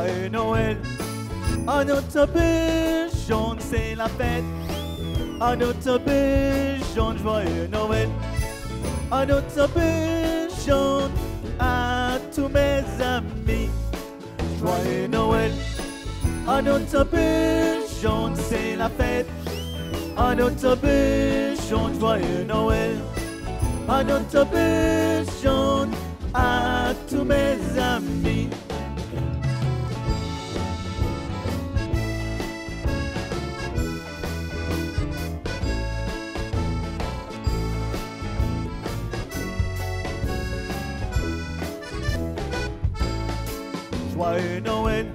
Joyeux Noël. À notre bûche jaune, c'est la fête. À notre bûche jaune, joyeux Noël. À notre bûche jaune, à tous mes amis, joyeux Noël. À notre bûche jaune, c'est la fête. À notre bûche jaune, joyeux Noël. À notre bûche jaune, à tous mes amis. Joyeux Noël.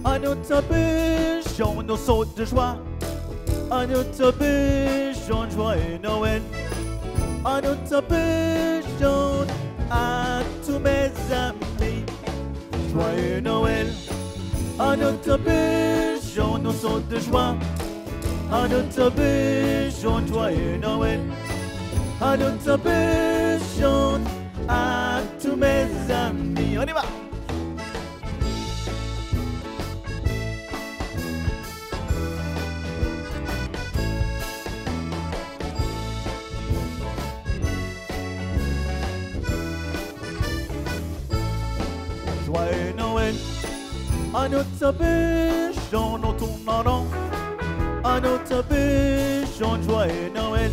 À notre bûche jaune, on saute de joie. À notre bûche jaune, joyeux Noël. À notre bûche jaune, à tous mes amis, joyeux Noël. À notre bûche jaune, on saute de joie. À notre bûche jaune, joyeux Noël. À notre bûche jaune, à tous mes amis. On y va! Joyeux Noël. À notre bûche jaune, on tourne en rond. À notre bûche jaune, joyeux Noël.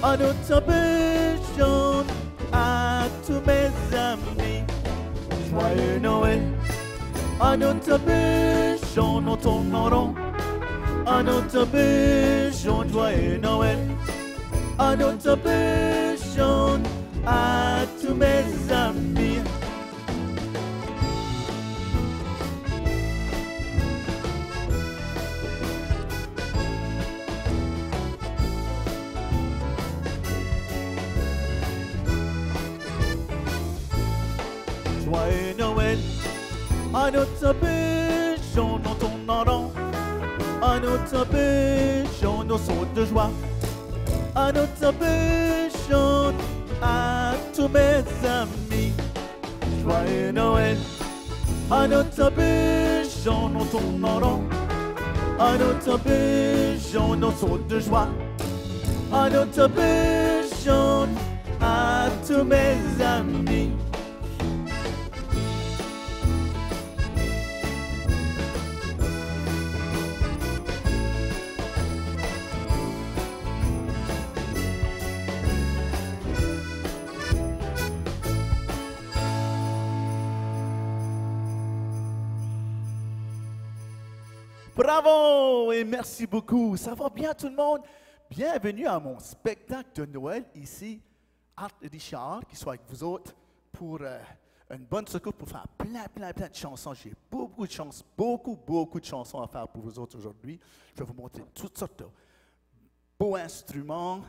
À notre bûche jaune, à tous mes amis, joyeux Noël. À notre bûche jaune, on tourne en rond. À notre bûche jaune, joyeux Noël. À notre bûche jaune, à tous mes amis. Joyeux Noël. À notre bûche jaune, on tourne en rond. À notre bûche jaune, on saute de joie. À notre bûche jaune, à tous mes amis, joyeux Noël. À notre bûche jaune, on tourne en rond. À notre bûche jaune, on saute de joie. À notre bûche jaune, à tous mes amis. Bravo et merci beaucoup. Ça va bien tout le monde? Bienvenue à mon spectacle de Noël ici, Art Richard, qui soit avec vous autres pour une bonne secours pour faire plein de chansons. J'ai beaucoup de chansons, beaucoup de chansons à faire pour vous autres aujourd'hui. Je vais vous montrer toutes sortes de beaux instruments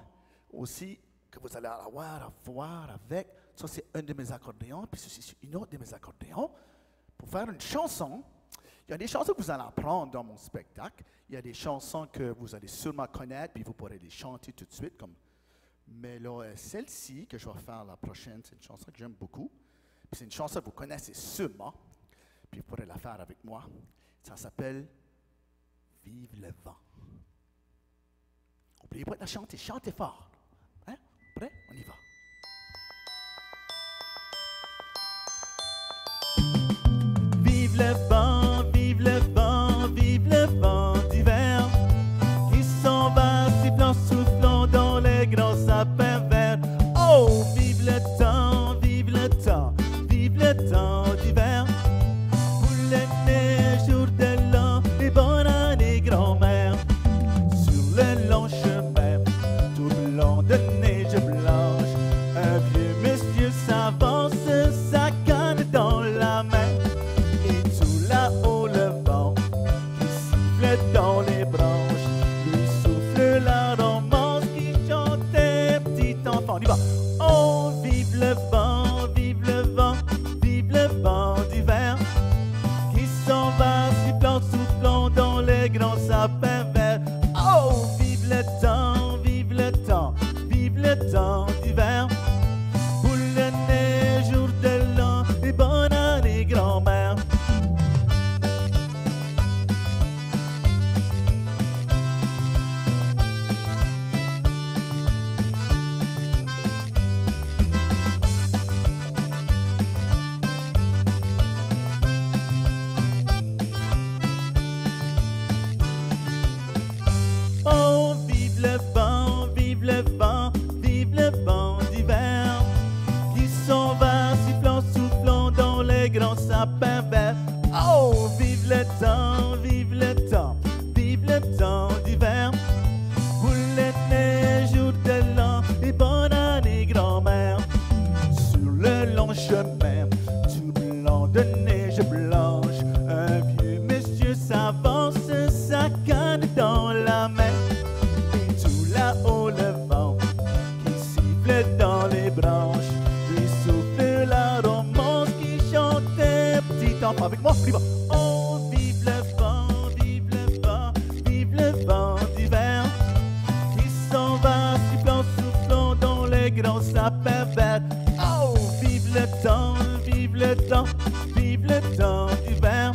aussi que vous allez avoir à voir avec. Ça, c'est un de mes accordéons, puis ceci, c'est une autre de mes accordéons. Pour faire une chanson, il y a des chansons que vous allez apprendre dans mon spectacle. Il y a des chansons que vous allez sûrement connaître, puis vous pourrez les chanter tout de suite. Mais là, celle-ci que je vais faire la prochaine, c'est une chanson que j'aime beaucoup. Puis c'est une chanson que vous connaissez sûrement, puis vous pourrez la faire avec moi. Ça s'appelle « Vive le vent ». N'oubliez pas de la chanter, chantez fort. Hein? Prêt? On y va. Vive le vent, vive le vent, vive le vent d'hiver qui s'en va sifflant, soufflant dans les grands sapins verts. Oh, vive le temps, vive le temps, vive le temps d'hiver. Pour les neiges, jour de l'an, et bonne année grand-mère. Sur le long chemin, tout blanc de neige blanche, un vieux monsieur s'avance, sa canne dans la main. Là-haut le vent qui siffle dans les branches, lui souffle la romance qui chantait petit enfant. On y va. Oh, vive le vent, vive le vent, vive le vent d'hiver qui s'en va sifflant, soufflant dans les grands sapins verts. Oh, vive le temps, vive le temps, vive le temps d'hiver. Pour le neige, jour de l'an et bonne année grand-mère. sapin vert. Oh, vive le temps, vive le temps, vive le temps d'hiver. Boule de neige, jour de l'an, et bonne année grand-mère. Sur le long chemin, tout blanc de neige blanche, un vieux monsieur s'avance, sa canne dans la main. Et tout là-haut le vent qui siffle dans les branches, lui souffle la romance qui chantait petit enfant. Avec moi, plus bas. Oh, vive le vent, vive le vent, vive le vent d'hiver qui s'en va sifflant, soufflant dans les grands sapins verts. Oh, vive le temps, vive le temps, vive le temps d'hiver.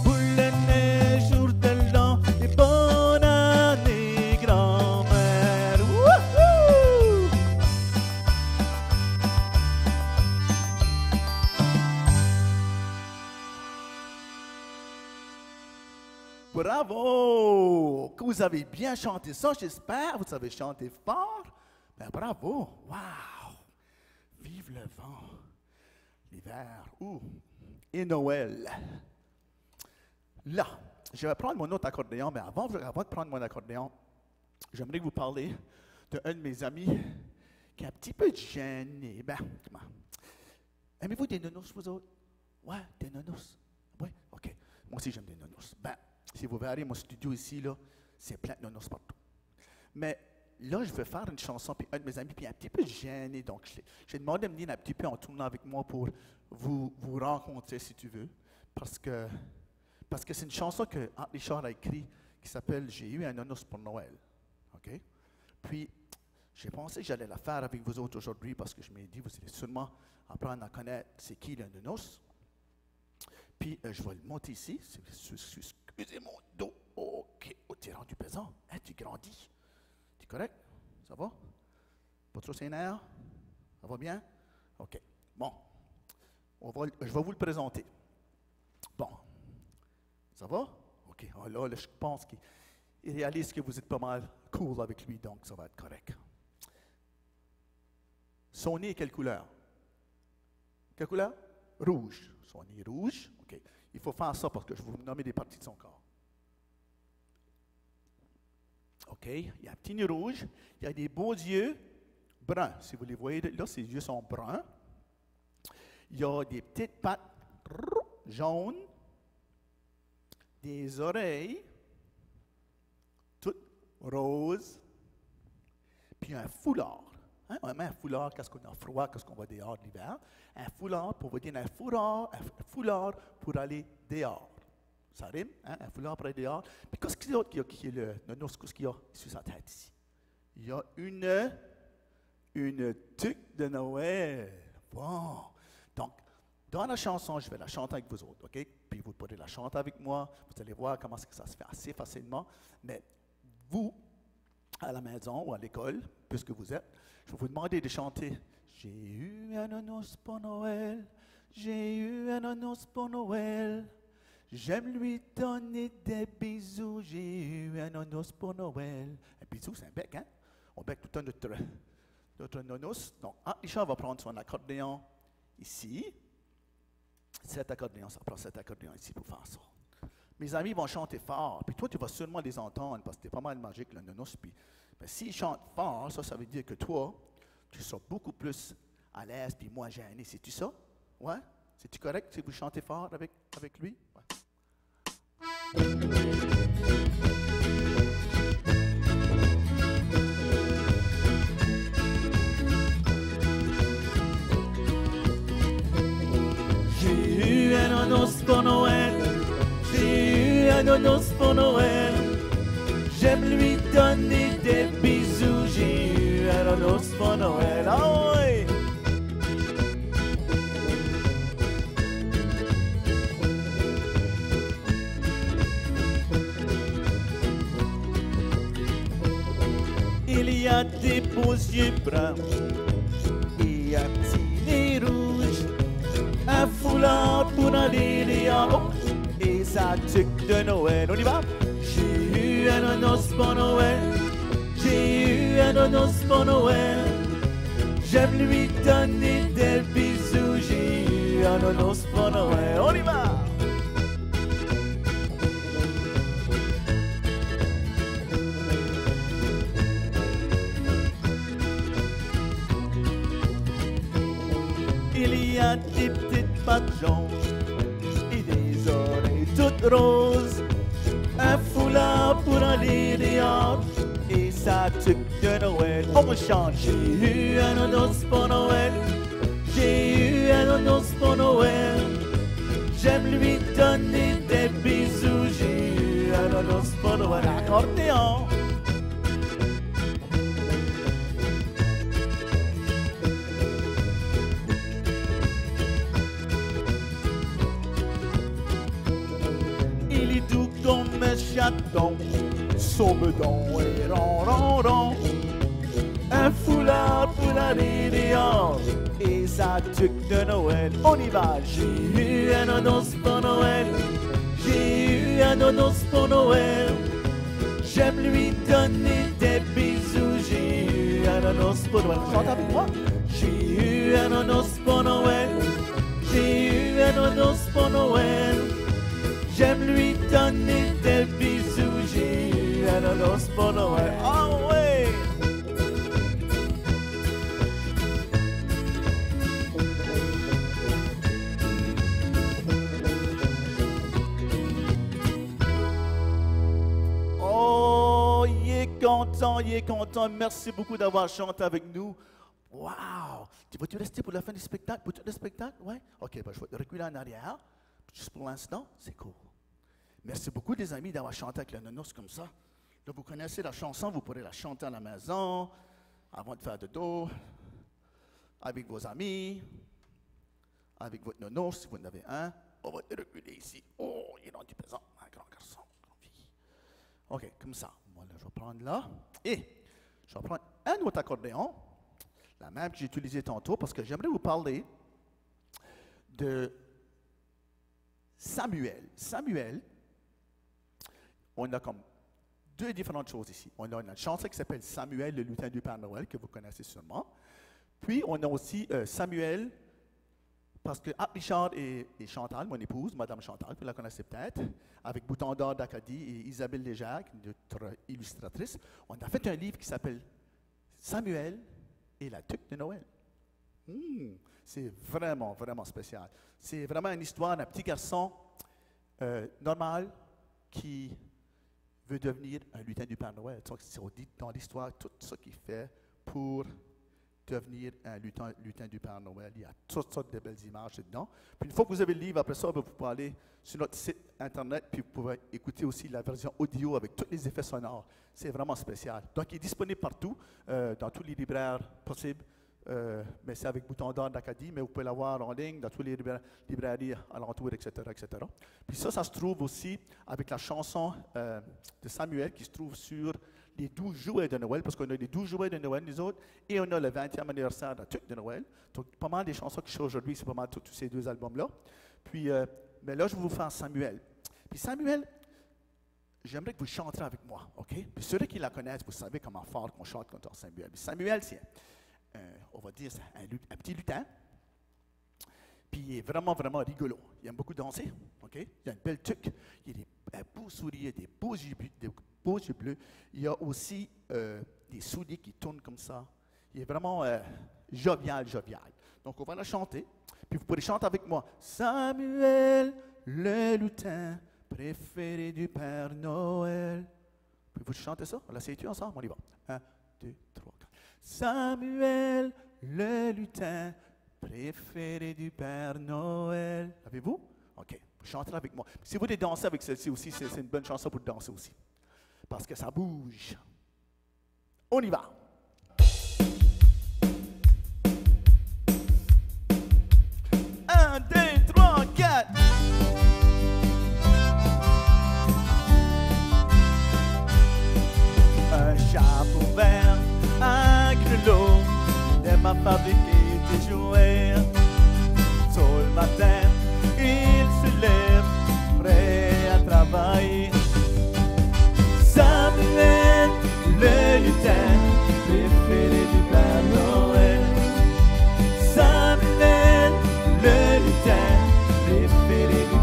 Boule de neige, jour de l'an, et bonne année grand-mère. Wouhou! Bravo! Que vous avez bien chanté ça, j'espère. Vous avez chanté fort. Ben, bravo! Wow! Vive le vent, l'hiver, et Noël. Là, je vais prendre mon autre accordéon, mais avant de prendre mon accordéon, j'aimerais vous parler d'un de mes amis qui est un petit peu gêné. Ben, comment? Aimez-vous des nounous, vous autres? Ouais, des nounous. Oui, OK. Moi aussi, j'aime des nounous. Ben, si vous verrez mon studio ici, là, c'est plein de nounous partout. Mais là, je vais faire une chanson, puis un de mes amis, puis un petit peu gêné, donc j'ai demandé de venir un petit peu en tournant avec moi pour vous rencontrer, si tu veux, parce que c'est une chanson que Henri Richard a écrite qui s'appelle « J'ai eu un nounous pour Noël ». OK? Puis, j'ai pensé que j'allais la faire avec vous autres aujourd'hui, parce que je me dis, vous allez sûrement apprendre à connaître c'est qui le nounous. Puis, je vais le monter ici. Excusez mon dos. OK. Oh, tu es rendu pesant. Hein, tu grandis. C'est correct? Ça va? Pas trop sénère? Ça va bien? OK. Bon. Je vais vous le présenter. Bon. Ça va? OK. Oh là, je pense qu'il réalise que vous êtes pas mal cool avec lui, donc ça va être correct. Son nez est quelle couleur? Quelle couleur? Rouge. Son nez est rouge. OK. Il faut faire ça parce que je vais vous nommer des parties de son corps. OK, il y a un petit nez rouge, il y a des beaux yeux bruns. Si vous les voyez, là, ses yeux sont bruns. Il y a des petites pattes jaunes, des oreilles, toutes roses, puis un foulard. Hein? On met un foulard quand on a froid, quand on va dehors l'hiver. Un foulard, pour vous dire, un foulard pour aller dehors. Ça rime, hein? Un foulard pour aller dehors. Puis qu'est-ce qu'il y a qui est le nounous? Qu'est-ce qu'il y a sur sa tête ici? Il y a une tuque de Noël. Bon. Donc, dans la chanson, je vais la chanter avec vous autres, OK? Puis vous pourrez la chanter avec moi. Vous allez voir comment ça se fait assez facilement. Mais vous, à la maison ou à l'école, puisque vous êtes, je vais vous demander de chanter « J'ai eu un nounous pour Noël, j'ai eu un nounous pour Noël. J'aime lui donner des bisous, j'ai eu un nounous pour Noël. » Un bisou, c'est un bec, hein? On bec tout le temps notre nounous. Donc, Richard va prendre son accordéon ici. Cet accordéon, ça prend cet accordéon ici pour faire ça. Mes amis vont chanter fort, puis toi, tu vas sûrement les entendre parce que c'est pas mal magique, le nounous. Puis, ben, s'ils chantent fort, ça veut dire que toi, tu seras beaucoup plus à l'aise, puis moins gêné. C'est-tu ça? Ouais? C'est-tu correct si vous chantez fort avec lui? Ouais. J'ai eu un nounous pour Noël, j'ai eu un nounous pour Noël. J'aime lui donner des bisous, j'ai eu un nounous pour Noël. Ah oui! Il y a des beaux yeux bruns et un petit nez rouge, un foulard pour aller dehors et sa tuque de Noël. On y va? J'ai eu un nounous pour Noël, j'ai eu un nounous pour Noël. J'aime lui donner des bisous, j'ai eu un nounous pour Noël. y va. Il y a des petites pattes jaunes et des oreilles toutes roses, un foulard pour aller dehors et sa tuque de Noël. On me chante. J'ai eu un nonos pour Noël, j'ai eu un nonos pour Noël. J'aime lui donner des bisous, j'ai eu un nonos pour Noël. Accordéon. Il est doux comme un chaton, son bedon est rond, rond, rond. Un foulard pour aller dehors et sa tuque de Noël. On y va. J'ai eu un nonos pour Noël, j'ai eu un nonos pour Noël. J'aime lui donner des bisous, j'ai eu un nonos pour Noël. Chante avec moi. J'ai eu un nonos pour Noël, j'ai eu un nonos pour Noël. J'aime lui donner des bisous, j'ai eu un nonos pour Noël. Oh ouais! Oh, il est content, il est content. Merci beaucoup d'avoir chanté avec nous. Wow! Vas-tu rester pour la fin du spectacle? Pour tout le spectacle? Oui? OK, ben, je vais te reculer en arrière. Juste pour l'instant, c'est cool. Merci beaucoup, les amis, d'avoir chanté avec le nonos comme ça. Là, vous connaissez la chanson, vous pourrez la chanter à la maison, avant de faire dodo, avec vos amis, avec votre nonos, si vous en avez un. On va te reculer ici. Oh, il est dans du présent, un grand garçon, grande fille. OK, comme ça. Moi, là, je vais prendre là. Et je vais prendre un autre accordéon, la même que j'ai utilisée tantôt, parce que j'aimerais vous parler de Samuel. Samuel, on a comme deux différentes choses ici. On a une chanson qui s'appelle Samuel, le lutin du Père Noël, que vous connaissez sûrement. Puis, on a aussi Samuel, parce que Richard et Chantal, mon épouse, Madame Chantal, vous la connaissez peut-être, avec Bouton d'or d'Acadie et Isabelle Léger, notre illustratrice, on a fait un livre qui s'appelle Samuel et la tuque de Noël. C'est vraiment, vraiment spécial. C'est vraiment une histoire d'un petit garçon normal qui veut devenir un lutin du Père Noël. C'est dit dans l'histoire tout ce qu'il fait pour devenir un lutin du Père Noël. Il y a toutes sortes de belles images dedans. Puis une fois que vous avez le livre, après ça, vous pouvez aller sur notre site Internet, puis vous pouvez écouter aussi la version audio avec tous les effets sonores. C'est vraiment spécial. Donc, il est disponible partout, dans tous les libraires possibles. Mais c'est avec Bouton d'or d'Acadie, mais vous pouvez l'avoir en ligne dans toutes les librairies alentours, etc., etc. Puis ça se trouve aussi avec la chanson de Samuel qui se trouve sur les 12 jouets de Noël, parce qu'on a les 12 jouets de Noël, nous autres, et on a le 20e anniversaire de la tuque de Noël. Donc, pas mal des chansons que je fais aujourd'hui, c'est pas mal tous ces deux albums-là. Puis, mais là, je vais vous faire Samuel. Puis Samuel, j'aimerais que vous chanterez avec moi, OK? Puis ceux qui la connaissent, vous savez comment fort qu'on chante contre Samuel. Puis Samuel, c'est on va dire, un petit lutin. Puis il est vraiment, vraiment rigolo. Il aime beaucoup danser. Okay? Il a une belle tuque. Il a un beau sourire, des beaux yeux bleus. Il y a aussi des souliers qui tournent comme ça. Il est vraiment jovial. Donc on va la chanter. Puis vous pourrez chanter avec moi. Samuel, le lutin préféré du Père Noël. Puis vous chantez ça? On l'essaye-tu ensemble? On y va. 1, 2, 3, 4. Samuel, le lutin préféré du Père Noël. Avez-vous? OK. Vous chanterez avec moi. Si vous voulez danser avec celle-ci aussi, c'est une bonne chanson pour danser aussi. Parce que ça bouge. On y va. Un, deux, trois, quatre. Un chapeau vert, un grelot, il m'a fabriqué des jouets. Tôt le matin, il se lève, prêt à travailler. Samuel, le lutin, préféré du Père Noël. Samuel, le lutin, préféré du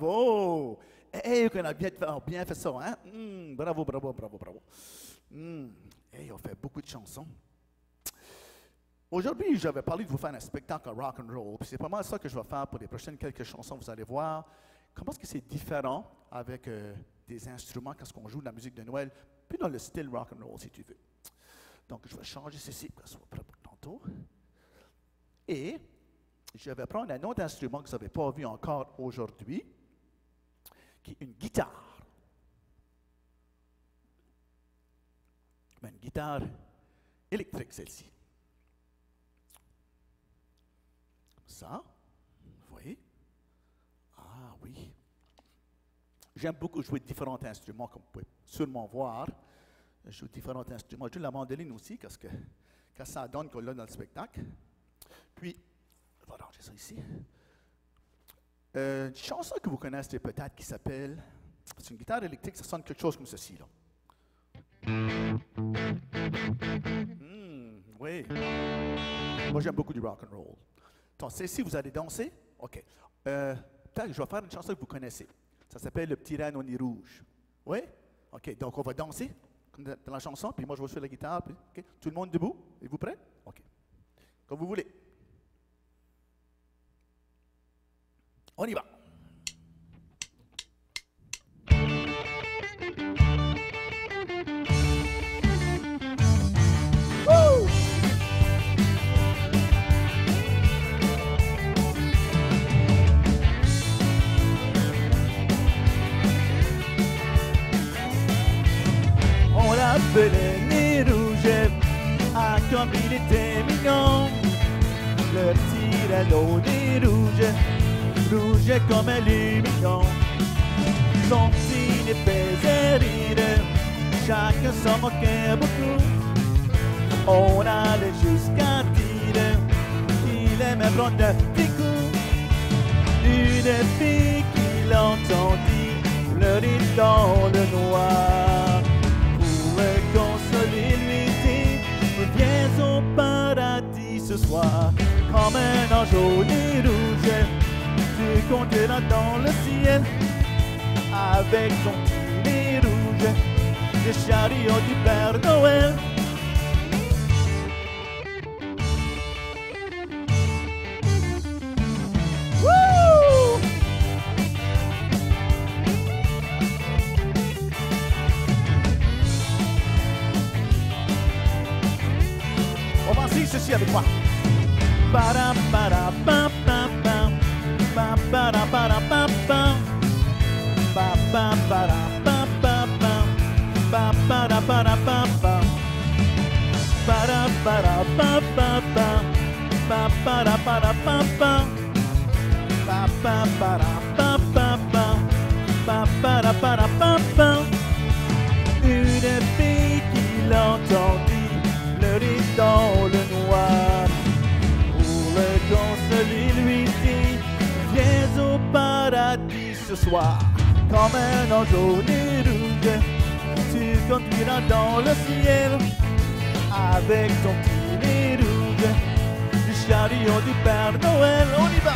Bravo! Hey, on a bien fait ça, hein? Bravo, bravo, bravo, bravo. Hey, on fait beaucoup de chansons. Aujourd'hui, j'avais parlé de vous faire un spectacle rock and roll. Puis c'est pas mal ça que je vais faire pour les prochaines quelques chansons. Vous allez voir comment est-ce que c'est différent avec des instruments quand on joue de la musique de Noël, puis dans le style rock and roll, si tu veux. Donc, je vais changer ceci pour que ce soit prêt pour tantôt. Et je vais prendre un autre instrument que vous n'avez pas vu encore aujourd'hui, qui est une guitare. Mais une guitare électrique, celle-ci. Ça, vous voyez? Ah oui. J'aime beaucoup jouer différents instruments, comme vous pouvez sûrement voir. Je joue différents instruments. Je joue la mandoline aussi, parce que quand ça donne qu'on l'a dans le spectacle. Puis, je vais ranger ça ici. Une chanson que vous connaissez peut-être qui s'appelle... C'est une guitare électrique, ça sonne quelque chose comme ceci, là. Oui. Moi, j'aime beaucoup du rock and roll. Donc, si vous allez danser, OK. Peut-être que je vais faire une chanson que vous connaissez. Ça s'appelle Le Petit Renne au nid rouge. Oui? OK. Donc, on va danser dans la chanson, puis moi, je vais jouer la guitare. Puis, OK. Tout le monde debout? Êtes-vous prêts? OK. Comme vous voulez. On y va. Woo! On l'appelait nez rouge, ah comme il était mignon. Le petit Renne au nez rouge, rouge comme un lumignon. Son petit nez faisait rire, chacun s'en moquait beaucoup. On allait jusqu'à dire qu'il aimait prendre de petits coups. Une fille qui l'entendit pleurer dans le noir. Pour le consoler, lui dit: viens au paradis ce soir. Comme un ange au nez rouge, tu conduiras dans le ciel. Avec son petit nez rouge, le chariot du Père Noël. Wouh! On va essayer ceci avec moi. Para para pam pam pam, pam para para pam pam, pam pam para pam pam pam, pam para para pam pam, para para pam pam pam, pam para para pam pam, pam pam para pam pam pam, pam para para pam pam. Une fille qui l'entendit pleurer dans le noir. Le consoler lui dit: viens au paradis ce soir. Comme un ange au nez rouge, tu conduiras dans le ciel. Avec ton petit nez rouge, du chariot du Père Noël. On y va!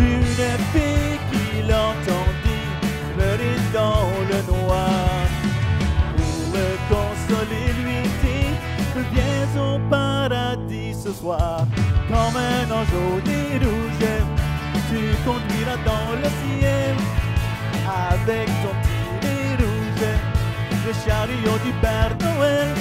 Une fille qui l'entendit pleurer dans le noir. Pour le consoler, lui dit: viens au paradis ce soir. Comme un ange au nez rouge, tu conduiras dans le ciel. Avec ton petit nez rouge, le chariot du Père Noël.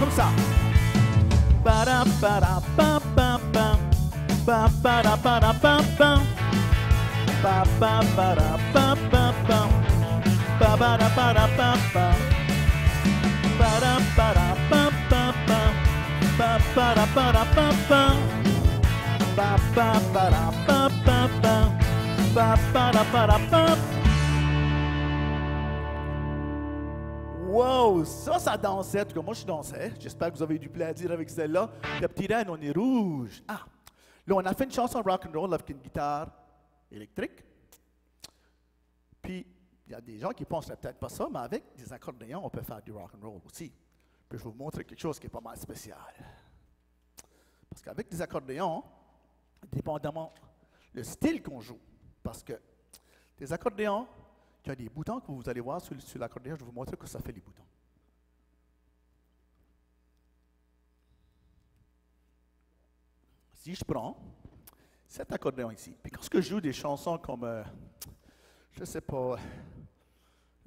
Comme ça. Para para pam pam pam, pa para para pam pam, pa pa para pam pam pam, pa para pam pam, Wow, ça dansait. En tout cas, moi, je dansais. J'espère que vous avez eu du plaisir avec celle-là. Le petit reine, on est rouge. Ah, là, on a fait une chanson rock and roll avec une guitare électrique. Puis, il y a des gens qui pensent peut-être pas ça, mais avec des accordéons, on peut faire du rock and roll aussi. Puis, je vais vous montrer quelque chose qui est pas mal spécial. Parce qu'avec des accordéons, dépendamment le style qu'on joue, parce que des accordéons, il y a des boutons que vous allez voir sur l'accordéon, je vais vous montrer que ça fait les boutons. Si je prends cet accordéon ici, puis quand je joue des chansons comme, je ne sais pas,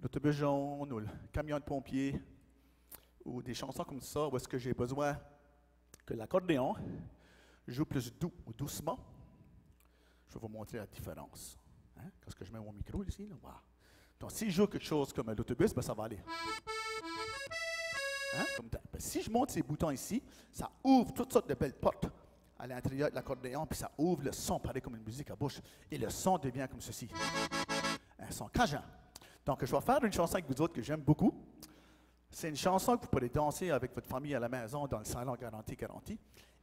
l'autobus jaune ou le camion de pompier, ou des chansons comme ça, où est-ce que j'ai besoin que l'accordéon joue plus doux ou doucement, je vais vous montrer la différence. Hein? Quand je mets mon micro ici, là, wow. Donc, si je joue quelque chose comme l'autobus, ben, ça va aller. Hein? Comme ben, si je monte ces boutons ici, ça ouvre toutes sortes de belles portes à l'intérieur de l'accordéon, puis ça ouvre le son, pareil comme une musique à bouche. Et le son devient comme ceci. Un son cajun. Donc, je vais faire une chanson avec vous autres que j'aime beaucoup. C'est une chanson que vous pourrez danser avec votre famille à la maison dans le salon garanti.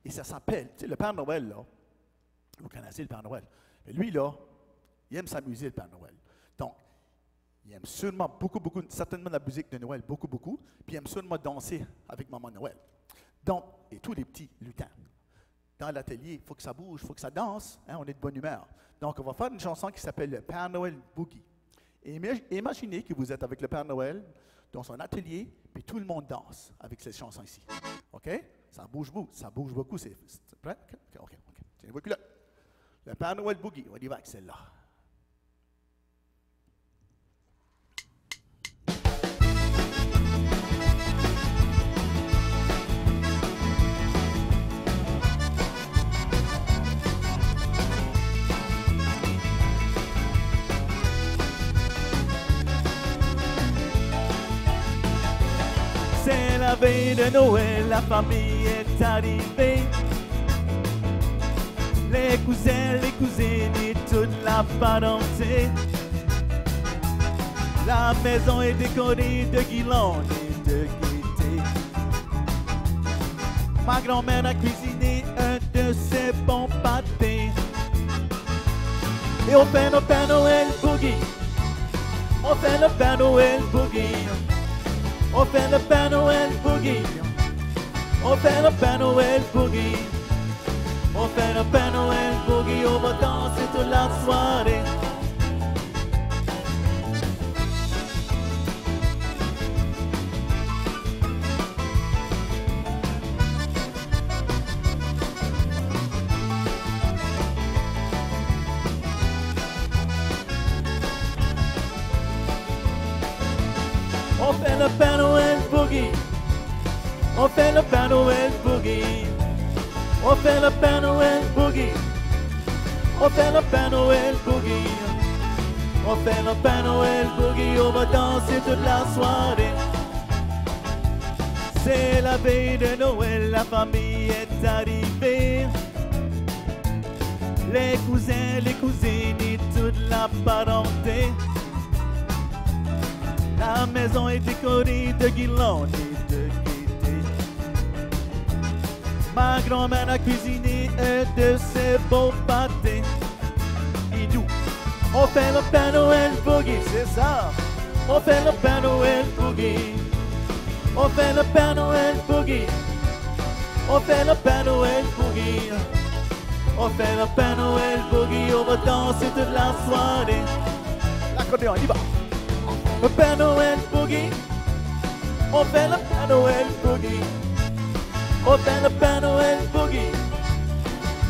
Et ça s'appelle, tu sais, le Père Noël, là. Vous connaissez le Père Noël. Mais lui, là, il aime s'amuser, le Père Noël. Donc, il aime sûrement beaucoup, certainement la musique de Noël, beaucoup. Puis il aime sûrement danser avec Maman Noël. Donc, et tous les petits lutins. Dans l'atelier, il faut que ça bouge, il faut que ça danse. Hein, on est de bonne humeur. Donc, on va faire une chanson qui s'appelle le Père Noël Boogie. Et imaginez que vous êtes avec le Père Noël dans son atelier, puis tout le monde danse avec cette chanson ici. OK? Ça bouge beaucoup. C'est prêt? OK. Tiens-vous là. Le Père Noël Boogie, on y va avec celle-là. C'est la veille de Noël, la famille est arrivée. Les cousins, les cousines et toute la parenté. La maison est décorée de guirlandes et de gaieté. Ma grand-mère a cuisiné un de ses bons pâtés. Et on fait le Père Noël Boogie. On fait le Père Noël Boogie. On fait le Père Noël Boogie. On fait le Père Noël Boogie. On fait le Père Noël Boogie. On va danser toute la soirée. On fait le Père Noël Boogie. On fait le Père Noël Boogie. On fait le Père Noël Boogie. On fait le Père Noël Boogie. On fait le Père Noël Boogie. On va danser toute la soirée. C'est la veille de Noël, la famille est arrivée. Les cousins, les cousines et toute la parenté. La maison est décorée de guirlandes et de gaieté. Ma grand-mère a cuisiné un de ses beaux pâtés. Et nous, on fait le Père Noël Boogie, c'est ça. On fait le Père Noël Boogie. On fait le Père Noël Boogie. On fait le Père Noël Boogie. On fait le Père Noël Boogie. On va danser toute la soirée. L'accordéon, il y va. Le Père Noël Boogie. On fait le Père Noël Boogie. On fait le Père Noël Boogie.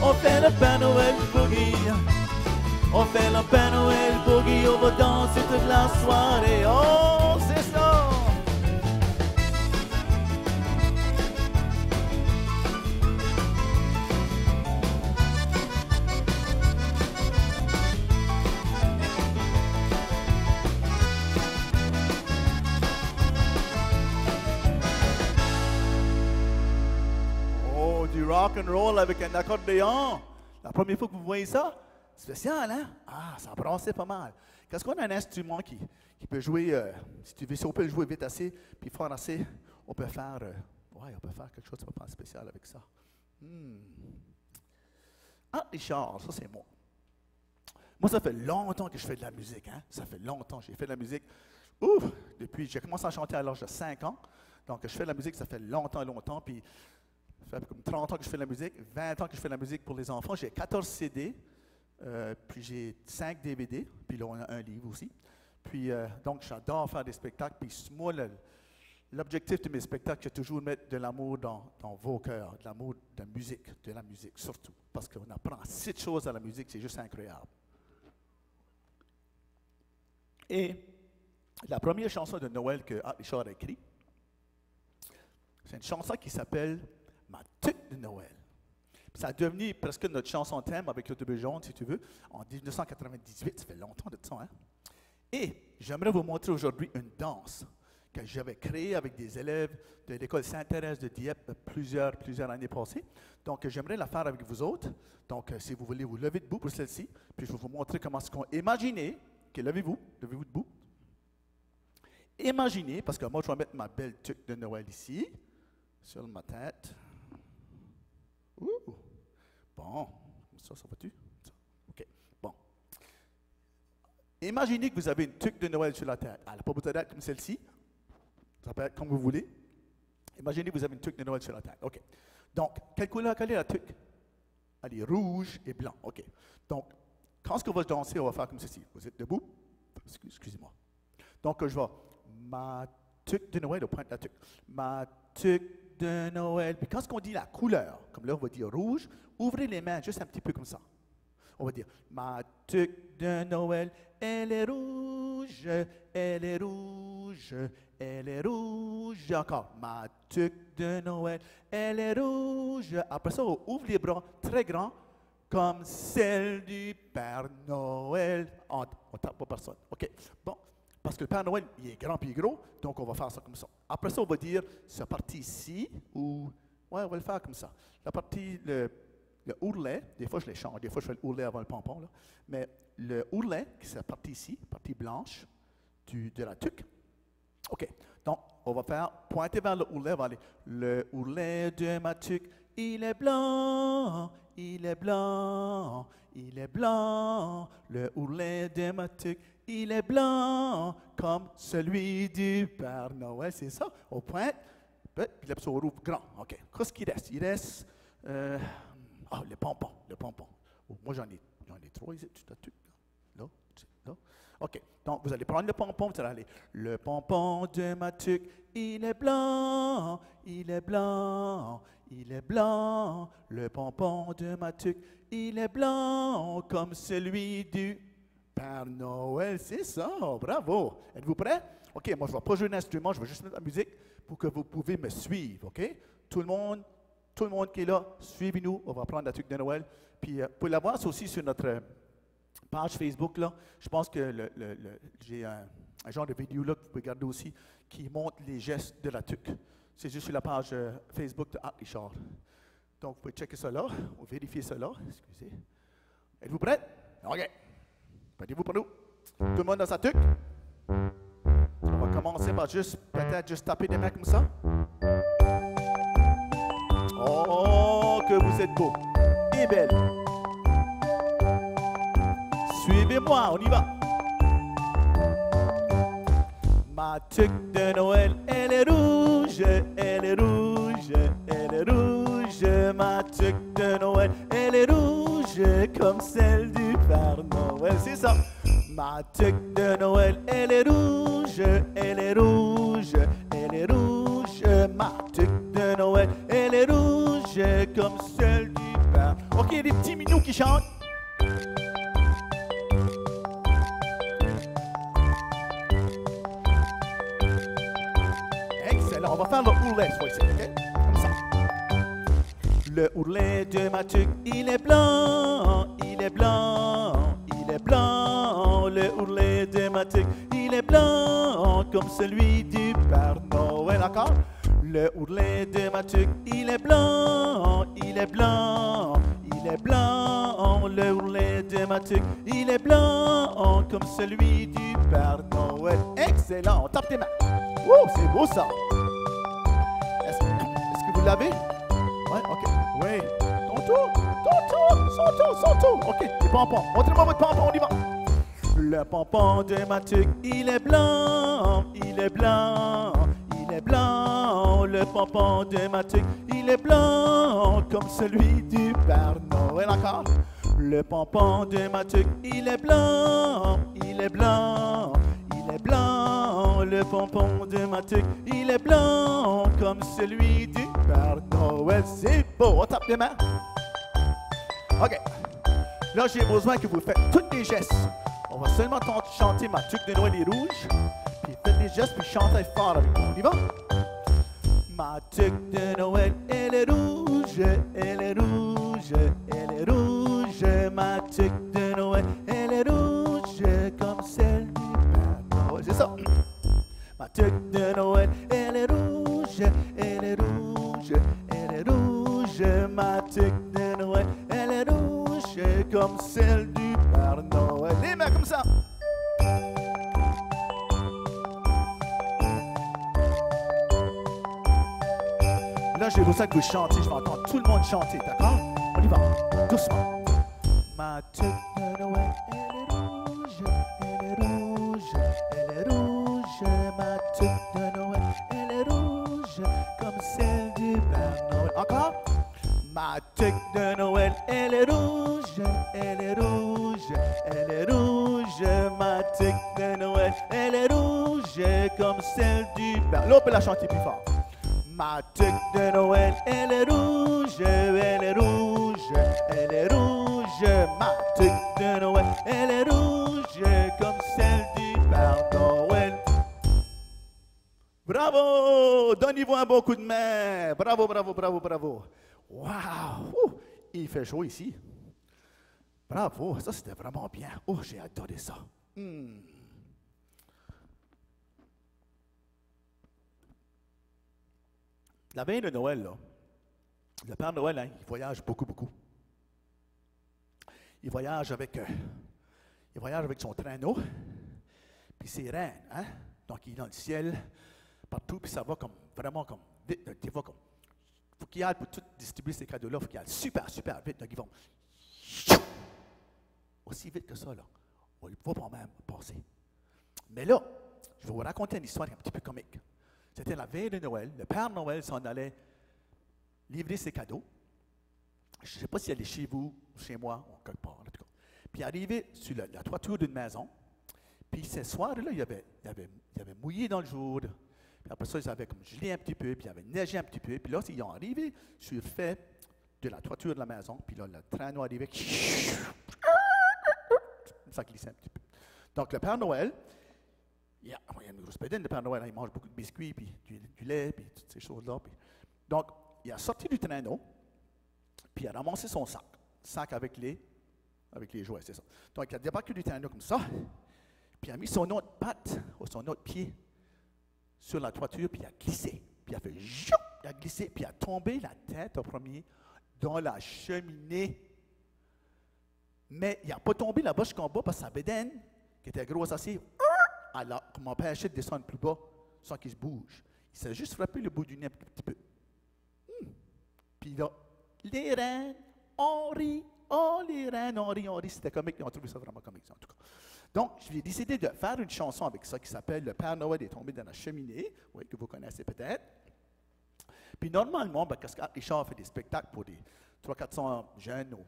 On fait le Père Noël Boogie. On fait le Père Noël Boogie. On va danser toute la soirée. Oh, c'est ça. rock and roll avec un accordéon. La première fois que vous voyez ça, spécial, hein? Ah, ça brassait pas mal. Qu'est-ce qu'on a un instrument qui peut jouer, si tu veux, si on peut le jouer vite assez, puis fort assez, on peut faire, on peut faire quelque chose de pas spécial avec ça. Ah, Richard, ça c'est moi. Moi, ça fait longtemps que je fais de la musique, hein? Ça fait longtemps que j'ai fait de la musique. Depuis, j'ai commencé à chanter à l'âge de 5 ans. Donc, je fais de la musique, ça fait longtemps. Puis, ça fait comme 30 ans que je fais de la musique, 20 ans que je fais de la musique pour les enfants. J'ai 14 CD, puis j'ai 5 DVD, puis là, on a un livre aussi. Puis, donc, j'adore faire des spectacles. Puis, moi, l'objectif de mes spectacles, c'est toujours mettre de l'amour dans vos cœurs, de l'amour de la musique surtout. Parce qu'on apprend 6 choses à la musique, c'est juste incroyable. Et la première chanson de Noël que Richard a écrite, c'est une chanson qui s'appelle « Ma tuque de Noël ». Ça a devenu presque notre chanson thème avec l'autobus jaune, si tu veux, en 1998. Ça fait longtemps de ça, hein? Et j'aimerais vous montrer aujourd'hui une danse que j'avais créée avec des élèves de l'école Sainte-Thérèse de Dieppe plusieurs années passées. Donc, j'aimerais la faire avec vous autres. Donc, si vous voulez vous lever debout pour celle-ci, puis je vais vous montrer comment est-ce qu'on... Imaginez, levez-vous debout. Imaginez, parce que moi, je vais mettre ma belle tuque de Noël ici, sur ma tête. Bon, ça va-tu? OK, bon. Imaginez que vous avez une tuque de Noël sur la tête. Elle n'a pas besoin d'être comme celle-ci. Ça peut être comme vous voulez. Imaginez que vous avez une tuque de Noël sur la tête. OK. Donc, quelle est la tuque? Elle est rouge et blanc. OK. Donc, quand on va danser, on va faire comme ceci. Vous êtes debout? Excusez-moi. Donc, je vais... Ma tuque de Noël, au point de la tuque. Ma tuque de Noël. Puis quand on dit la couleur, comme là, on va dire rouge, ouvrez les mains juste un petit peu comme ça. On va dire, ma tuque de Noël, elle est rouge, elle est rouge, elle est rouge. Encore, ma tuque de Noël, elle est rouge. Après ça, on ouvre les bras très grands, comme celle du Père Noël. On ne tape pas personne. OK, bon. Parce que le Père Noël, il est grand puis gros, donc on va faire ça comme ça. Après ça, on va dire, cette partie ici, ou... Ouais, on va le faire comme ça. La partie, le ourlet, des fois je les change, des fois je fais le ourlet avant le pompon, là. Mais le ourlet, c'est la partie ici, partie blanche de la tuque. OK, donc on va faire, pointer vers le ourlet, on va aller, le ourlet de ma tuque, il est blanc, il est blanc, il est blanc, le ourlet de ma tuque, il est blanc comme celui du Père Noël. C'est ça, on pointe, puis là, on rouvre grand. OK, qu'est-ce qu'il reste? Il reste, le pompon. Moi, j'en ai 3 ici, là. OK, donc vous allez prendre le pompon, vous allez aller, le pompon de ma tuque, il est blanc, il est blanc, il est blanc, le pompon de ma tuque, il est blanc comme celui du Père Noël. C'est ça, bravo. Êtes-vous prêts? OK, moi je ne vais pas jouer un instrument, je vais juste mettre la musique pour que vous pouvez me suivre, OK? Tout le monde qui est là, suivez-nous, on va prendre la tuque de Noël. Puis pour la voir, c'est aussi sur notre page Facebook, là. Je pense que j'ai un genre de vidéo là que vous pouvez regarder aussi qui montre les gestes de la tuque. C'est juste sur la page Facebook de Richard. Donc, vous pouvez checker ça là, ou vérifier ça là. Excusez. Êtes-vous prêts? OK. Prêtez-vous pour nous? Tout le monde dans sa tuque? On va commencer par peut-être juste taper des mains comme ça. Oh, que vous êtes beau et belle. Suivez-moi, on y va. Ma tuque de Noël, elle est rouge, elle est rouge, elle est rouge. Ma tuque de Noël, elle est rouge comme celle du Père Noël. C'est ça. Ma tuque de Noël, elle est rouge, elle est rouge, elle est rouge. Ma tuque de Noël, elle est rouge comme celle du Père. OK, il y a des petits minous qui chantent. Excellent, on va faire le ourlet, OK? Comme ça. Le ourlet de ma tuque, il est blanc, il est blanc, il est blanc. Le ourlet de ma tuque, il est blanc comme celui du Père Noël. Encore? Le ourlet de ma tuque, il est blanc, il est est blanc, le ourlet de Mathieu, il est blanc comme celui du Père Noël. Excellent, on tape tes mains. Ouh, c'est beau ça. Est-ce que vous l'avez? Ouais, ok, oui. Son tour. Ok, les pompons. Montrez-moi votre pompon, on y va. Le pompon de Mathieu, il est blanc, le pompon de Mathieu, il est blanc comme celui du Père Noël. Encore. Le pompon de Mathieu, il est blanc, le pompon de Mathieu, il est blanc comme celui du Père Noël. C'est beau, on tape les mains. Ok, là j'ai besoin que vous faites tous les gestes. On va seulement chanter ma tuque de Noël est rouge. Puis faites les gestes, puis chantez fort avec moi. On y va? Ma tuque de Noël, elle est rouge, ma tuque de Noël, elle est rouge comme celle du Père Noël. C'est ça. Ma tuque de Noël, elle est rouge, ma tuque de Noël, elle est rouge comme celle du Père Noël. Les mains comme ça. Là, j'ai besoin que vous chantiez. Je vais entendre tout le monde chanter, d'accord? On y va, doucement. Ma tuque de Noël, elle est rouge, ma tuque de Noël, elle est rouge comme celle du Père Noël. Encore? Ma tuque de Noël, elle est rouge, ma tuque de Noël, elle est rouge comme celle du Père. Là, on peut la chanter plus fort. Ma tuque de Noël, elle est rouge, ma tuque de Noël, elle est rouge comme celle du Père Noël. Bravo! Donnez-vous un bon coup de main. Bravo. Wow! Il fait chaud ici. Bravo, ça c'était vraiment bien. Oh, j'ai adoré ça. La veille de Noël, là, le Père Noël, hein, il voyage beaucoup. Il voyage avec son traîneau, puis ses reines, hein? Donc il est dans le ciel, partout, puis ça va vraiment comme vite. Il va comme, faut qu'il aille pour tout distribuer ces cadeaux-là, faut qu'il aille super vite. Donc ils vont aussi vite que ça, là. On ne va pas même passer. Mais là, je vais vous raconter une histoire un petit peu comique. C'était la veille de Noël. Le Père Noël s'en allait livrer ses cadeaux. Je ne sais pas s'il allait chez vous, chez moi, ou quelque part, en tout cas. Puis il arrivait sur la toiture d'une maison. Puis ce soir-là, il avait mouillé dans le jour. Puis après ça, ils avaient comme gelé un petit peu, puis il avait neigé un petit peu. Puis là, ils ont arrivé sur le fait de la toiture de la maison. Puis là, le traîneau arrivait. Ça glissait un petit peu. Donc, le Père Noël, il y a une grosse pédine, le Père Noël, il mange beaucoup de biscuits, puis du lait, puis toutes ces choses-là. Donc, il a sorti du traîneau, puis il a ramassé son sac avec les jouets, c'est ça. Donc, il a débarqué du traîneau comme ça, puis il a mis son autre patte, ou son autre pied, sur la toiture, puis il a glissé. Puis il a fait joup, il a glissé, puis il a tombé la tête au premier dans la cheminée. Mais il n'a pas tombé là-bas jusqu'en bas parce que sa bédaine, qui était grosse assez, elle a empêché de descendre plus bas sans qu'il se bouge. Il s'est juste frappé le bout du nez un petit peu. Puis là, les reines ont ri. Oh, les reines ont ri. C'était comique. Ils ont trouvé ça vraiment comique, en tout cas. Donc, j'ai décidé de faire une chanson avec ça qui s'appelle « Le Père Noël est tombé dans la cheminée », oui, que vous connaissez peut-être. Puis normalement, quand Richard fait des spectacles pour des 300-400 jeunes ou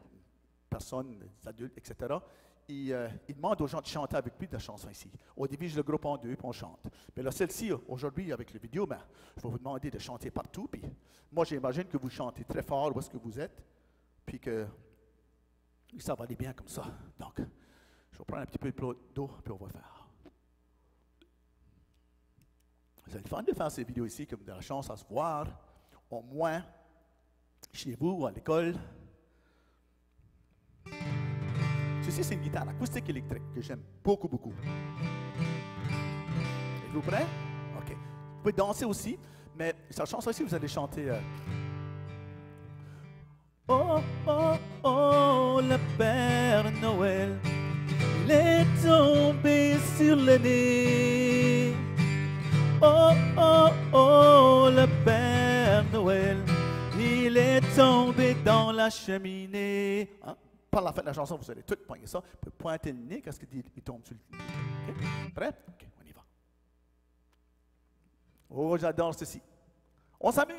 personnes, des adultes, etc., il demande aux gens de chanter avec lui de la chanson ici. On divise le groupe en deux, puis on chante. Mais là, celle-ci, aujourd'hui, avec les vidéos, je vais vous demander de chanter partout. Puis moi, j'imagine que vous chantez très fort où est-ce que vous êtes, puis que ça va aller bien comme ça. Donc, je vais prendre un petit peu d'eau, puis on va faire. C'est le fun de faire ces vidéos ici, comme de la chance à se voir, au moins chez vous ou à l'école. Ceci, c'est une guitare acoustique électrique que j'aime beaucoup. Êtes-vous prêts? OK. Vous pouvez danser aussi, mais cette chanson ici, vous allez chanter Oh, oh, oh, le Père Noël, il est tombé sur le nez. Oh, oh, oh, le Père Noël, il est tombé dans la cheminée. Hein? Par la fin de la chanson, vous allez tout pointer ça. Vous pouvez pointer le nez, qu'est-ce qu'il dit? Il tombe sur le nez. Okay? Prêt? OK, on y va. Oh, j'adore ceci. On s'amuse.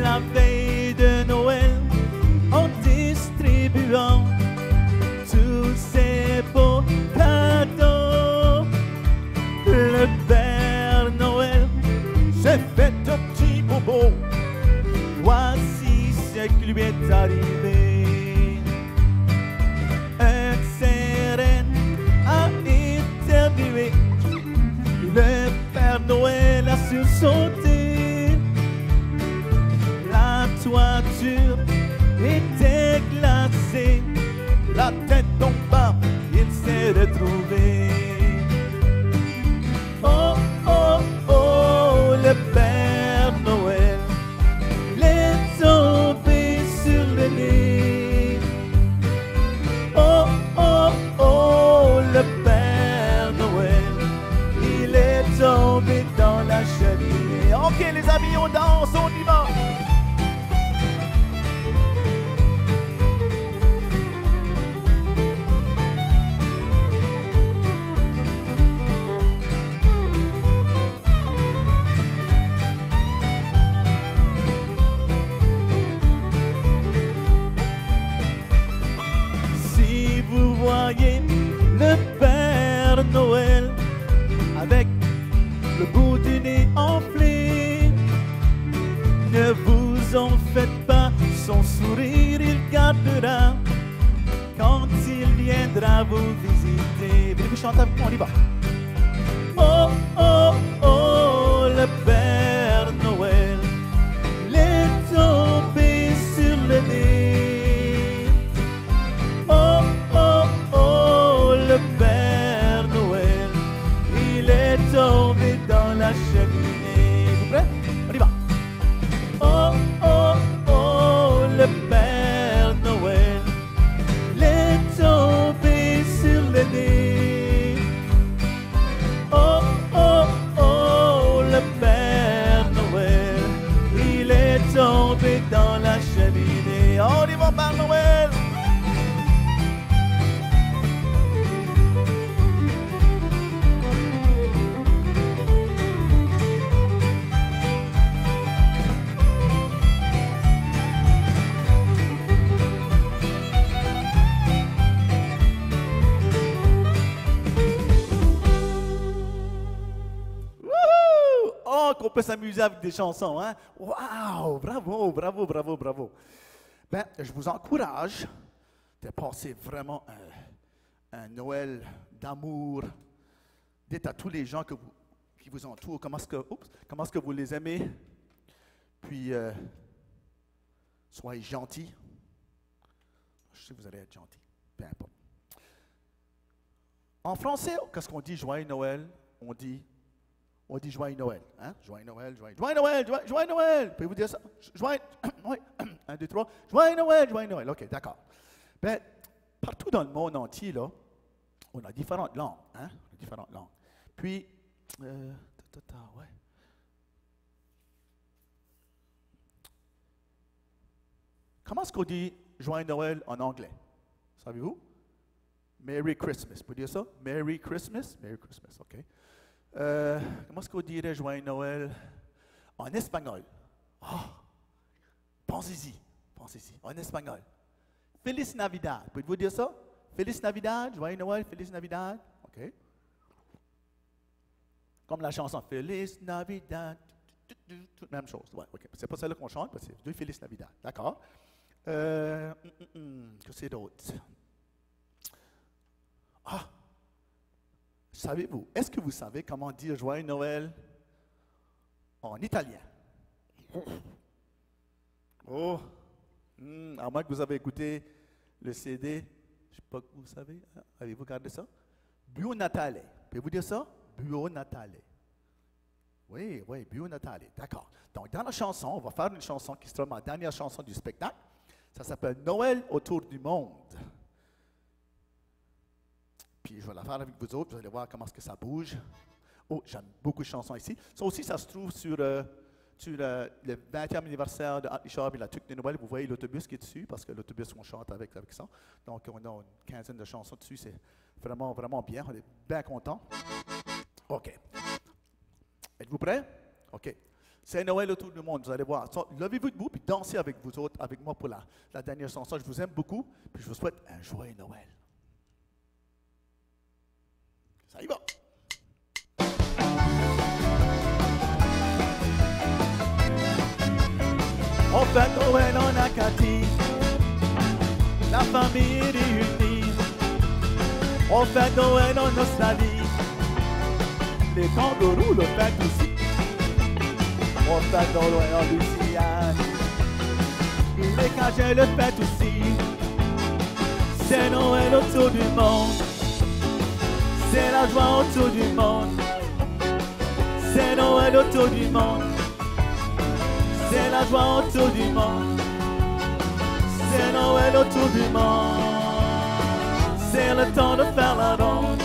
La veille de Noël, en distribuant tous ces beaux cadeaux, le Père Noël s'est fait un petit bobo. Voici ce qui lui est arrivé. Un sirène a éternué. Le Père Noël a sursauté. La toiture était glacée. La tête tomba, il s'est retrouvé. Oh, oh, oh, le Père Noël, il est tombé sur le nez. Oh, oh, oh, le Père Noël, il est tombé dans la cheminée. Ok, les amis, on danse, on y va. Si vous voyez le Père Noël avec le bout du nez enflé, ne vous en faites pas, son sourire il gardera quand il viendra vous visiter. Voulez-vous chanter avec moi? On y va. Oh, oh, oh, le Père Noël, il est tombé sur le nez. Oh, oh, oh, le Père Noël, il est tombé dans la cheminée. Vous prêts? On y va. Oh, oh, oh, le Père Noël, il est tombé sur le nez. Oh, oh, oh, le Père Noël, il est tombé dans la cheminée. On y va, Père Noël. Wouhou! Oh, qu'on peut s'amuser avec des chansons, hein? Wow! Bravo, bravo, bravo, bravo. Ben, je vous encourage de passer vraiment un Noël d'amour. Dites à tous les gens qui vous entourent comment est-ce que vous les aimez. Puis, soyez gentils. Je sais que vous allez être gentils. Peu importe. En français, qu'est-ce qu'on dit Joyeux Noël? On dit Joyeux Noël. Hein? Joyeux Noël, joyeux Noël, joyeux Noël. Pouvez-vous dire ça? Joyeux, oui. 1, 2, 3. Joyeux Noël. OK, d'accord. Ben, partout dans le monde entier, là, on a différentes langues. Hein? Différentes langues. Puis, ouais. Comment est-ce qu'on dit Joyeux Noël en anglais? Savez-vous? Merry Christmas. Vous pouvez dire ça? Merry Christmas? Merry Christmas, OK. Comment est-ce qu'on dirait Joyeux Noël en espagnol? Oh, pensez-y. En espagnol. Feliz Navidad. Pouvez-vous dire ça? Feliz Navidad, Joyeux Noël, Feliz Navidad. OK. Comme la chanson Feliz Navidad. Même chose. Ouais, OK. C'est pas celle-là qu'on chante, parce que c'est Feliz Navidad. D'accord. Que c'est d'autre? Ah! Savez-vous, est-ce que vous savez comment dire Joyeux Noël en italien? Oh! À moins que vous avez écouté le CD Je ne sais pas que vous savez. Hein? Avez-vous regardé ça? Buon Natale. Pouvez-vous dire ça? Buon Natale. Oui, oui, Buon Natale. D'accord. Donc, dans la chanson, on va faire une chanson qui sera ma dernière chanson du spectacle. Ça s'appelle Noël autour du monde. Puis, je vais la faire avec vous autres. Vous allez voir comment est-ce que ça bouge. Oh, j'aime beaucoup de chansons ici. Ça aussi, ça se trouve sur le 20e anniversaire de Anthony Schaub et la tuque de Noël. Vous voyez l'autobus qui est dessus, parce que l'autobus, on chante avec ça. Donc, on a une quinzaine de chansons dessus. C'est vraiment, vraiment bien. On est bien contents. OK. Êtes-vous prêts? OK. C'est Noël autour du monde, vous allez voir. So, levez-vous debout et dansez avec vous autres, avec moi pour la dernière chanson. Je vous aime beaucoup, puis je vous souhaite un joyeux Noël. Ça y va! On fait Noël en Acadie, la famille est réunie. On fait Noël en Australie, les kangourous le font aussi. On fait Noël en Louisiane, les Cajuns le font aussi. C'est Noël autour du monde, c'est la joie autour du monde. C'est Noël autour du monde, c'est la joie autour du monde. C'est Noël autour du monde, c'est le temps de faire la ronde.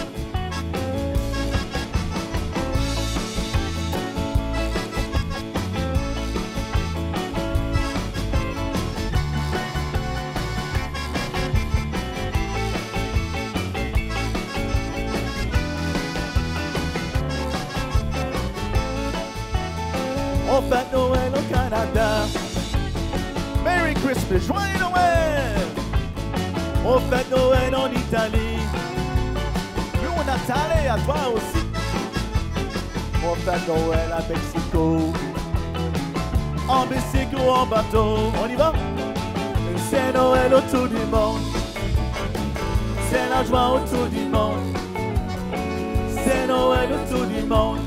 On fait Noël au Canada. Merry Christmas, joyeux Noël. On fait Noël en Italie. Buon Natale à toi aussi. On fait Noël à Mexico. En bicycle ou en bateau. On y va? C'est Noël autour du monde. C'est la joie autour du monde. C'est Noël autour du monde.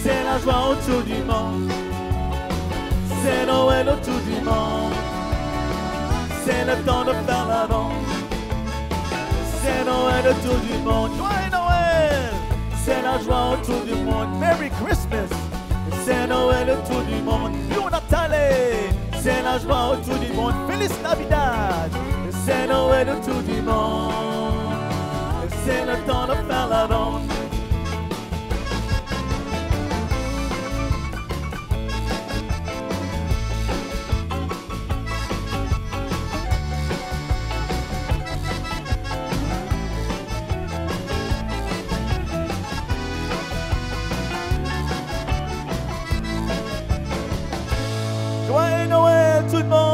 C'est la joie autour du monde. C'est Noël autour du monde. C'est le temps de faire la ronde. C'est Noël autour du monde. Joyeux Noël! C'est la joie autour du monde. Merry Christmas! C'est Noël autour du monde. Buon Natale! C'est la joie autour du monde. Feliz Navidad! C'est Noël autour du monde. C'est le temps de faire la ronde. Joyeux Noël tout le monde!